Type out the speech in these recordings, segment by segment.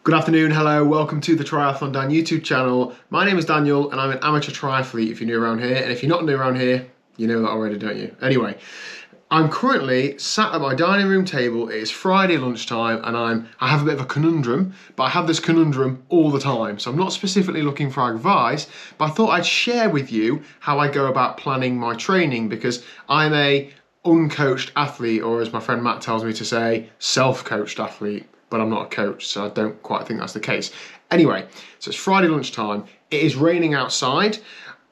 Good afternoon, hello, welcome to the TriathlonDan YouTube channel. My name is Daniel and I'm an amateur triathlete if you're new around here, and if you're not new around here, you know that already, don't you? Anyway, I'm currently sat at my dining room table. It is Friday lunchtime and I have a bit of a conundrum, but I have this conundrum all the time. So I'm not specifically looking for advice, but I thought I'd share with you how I go about planning my training, because I'm a uncoached athlete, or as my friend Matt tells me to say, self-coached athlete. But I'm not a coach, so I don't quite think that's the case. Anyway, so it's Friday lunchtime. It is raining outside.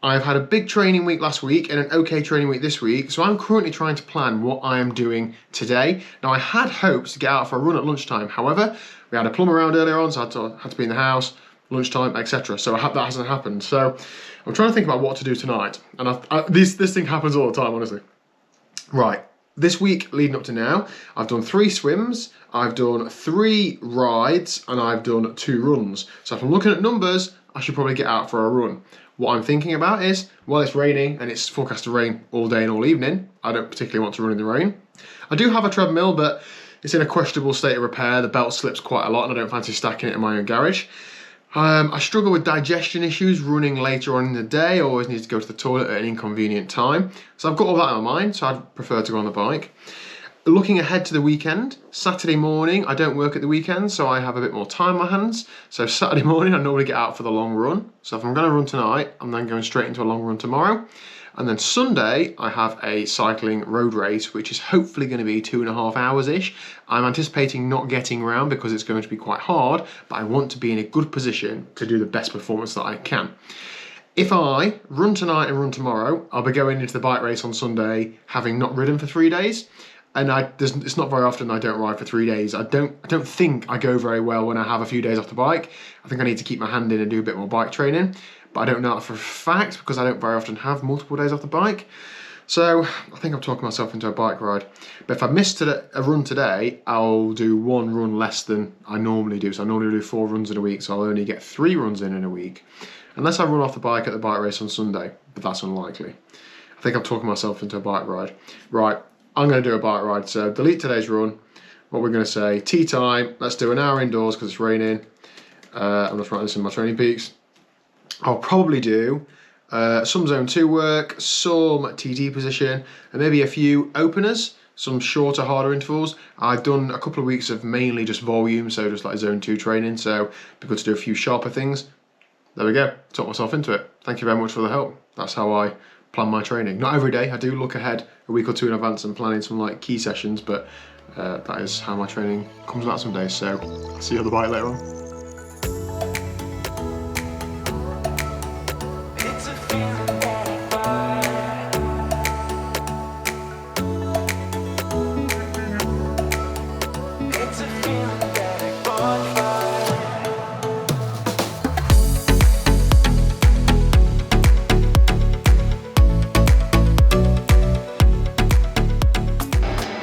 I've had a big training week last week and an okay training week this week, so I'm currently trying to plan what I am doing today. Now, I had hopes to get out for a run at lunchtime. However, we had a plumber around earlier on, so I had to be in the house, lunchtime, etc. So that hasn't happened. So I'm trying to think about what to do tonight. And this thing happens all the time, honestly. Right. This week leading up to now, I've done 3 swims, I've done 3 rides, and I've done 2 runs. So if I'm looking at numbers, I should probably get out for a run. What I'm thinking about is, well, it's raining and it's forecast to rain all day and all evening. I don't particularly want to run in the rain. I do have a treadmill, but it's in a questionable state of repair. The belt slips quite a lot and I don't fancy stacking it in my own garage. I struggle with digestion issues running later on in the day. I always need to go to the toilet at an inconvenient time. So I've got all that in my mind, so I'd prefer to go on the bike. Looking ahead to the weekend, Saturday morning, I don't work at the weekend, so I have a bit more time on my hands. So Saturday morning, I normally get out for the long run. So if I'm going to run tonight, I'm then going straight into a long run tomorrow. And then Sunday, I have a cycling road race, which is hopefully going to be 2.5 hours-ish. I'm anticipating not getting round because it's going to be quite hard, but I want to be in a good position to do the best performance that I can. If I run tonight and run tomorrow, I'll be going into the bike race on Sunday having not ridden for 3 days. And it's not very often I don't ride for 3 days. I don't think I go very well when I have a few days off the bike. I think I need to keep my hand in and do a bit more bike training. But I don't know that for a fact because I don't very often have multiple days off the bike. So I think I'm talking myself into a bike ride. But if I miss a run today, I'll do 1 run less than I normally do. So I normally do 4 runs in a week, so I'll only get 3 runs in a week. Unless I run off the bike at the bike race on Sunday, but that's unlikely. I think I'm talking myself into a bike ride. Right, I'm going to do a bike ride. So delete today's run. What we're going to say, tea time. Let's do an hour indoors because it's raining. I'm just writing this in my training peaks. I'll probably do some zone 2 work, some TD position, and maybe a few openers, some shorter, harder intervals. I've done a couple of weeks of mainly just volume, so just like zone 2 training, so it'd be good to do a few sharper things. There we go, talk myself into it. Thank you very much for the help. That's how I plan my training. Not every day, I do look ahead a week or 2 in advance and planning some like key sessions, but that is how my training comes about some days, so I'll see you on the bike later on.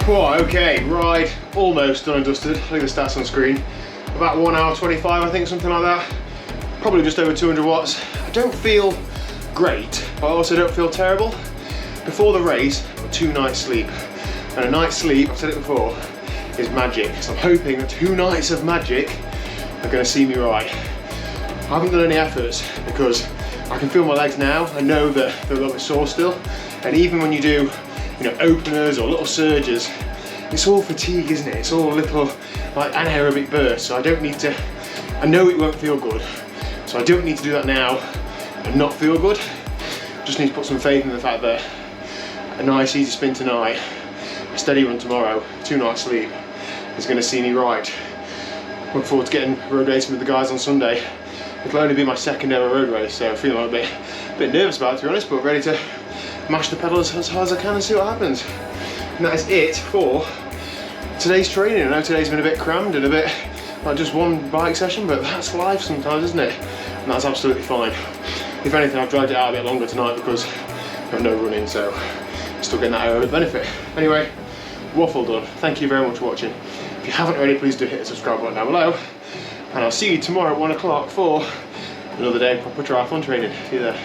Whoa, okay, ride almost done and dusted. Look at the stats on screen. About 1 hour 25, I think, something like that. Probably just over 200 watts. I don't feel great, but I also don't feel terrible. Before the race, I got 2 nights sleep. And a night's sleep, I've said it before, is magic. So I'm hoping that 2 nights of magic are gonna see me right. I haven't done any efforts because I can feel my legs now. I know that they're a little bit sore still. And even when you do, you know, openers or little surges, it's all fatigue, isn't it? It's all little like anaerobic bursts. So I don't need to, I know it won't feel good. So I don't need to do that now and not feel good. Just need to put some faith in the fact that a nice easy spin tonight, a steady run tomorrow, 2 nights sleep is gonna see me right. Look forward to getting road racing with the guys on Sunday. It'll only be my 2nd ever road race, so I'm feeling a bit nervous about it, to be honest, but ready to mash the pedal as hard as I can and see what happens. And that is it for today's training. I know today's been a bit crammed and a bit like just 1 bike session, but that's life sometimes, isn't it? And that's absolutely fine. If anything, I've dragged it out a bit longer tonight because I have no running, so I'm still getting that aerobic benefit. Anyway, waffle done. Thank you very much for watching. If you haven't already, please do hit the subscribe button down below. And I'll see you tomorrow at 1 o'clock for another day of proper triathlon training. See you there.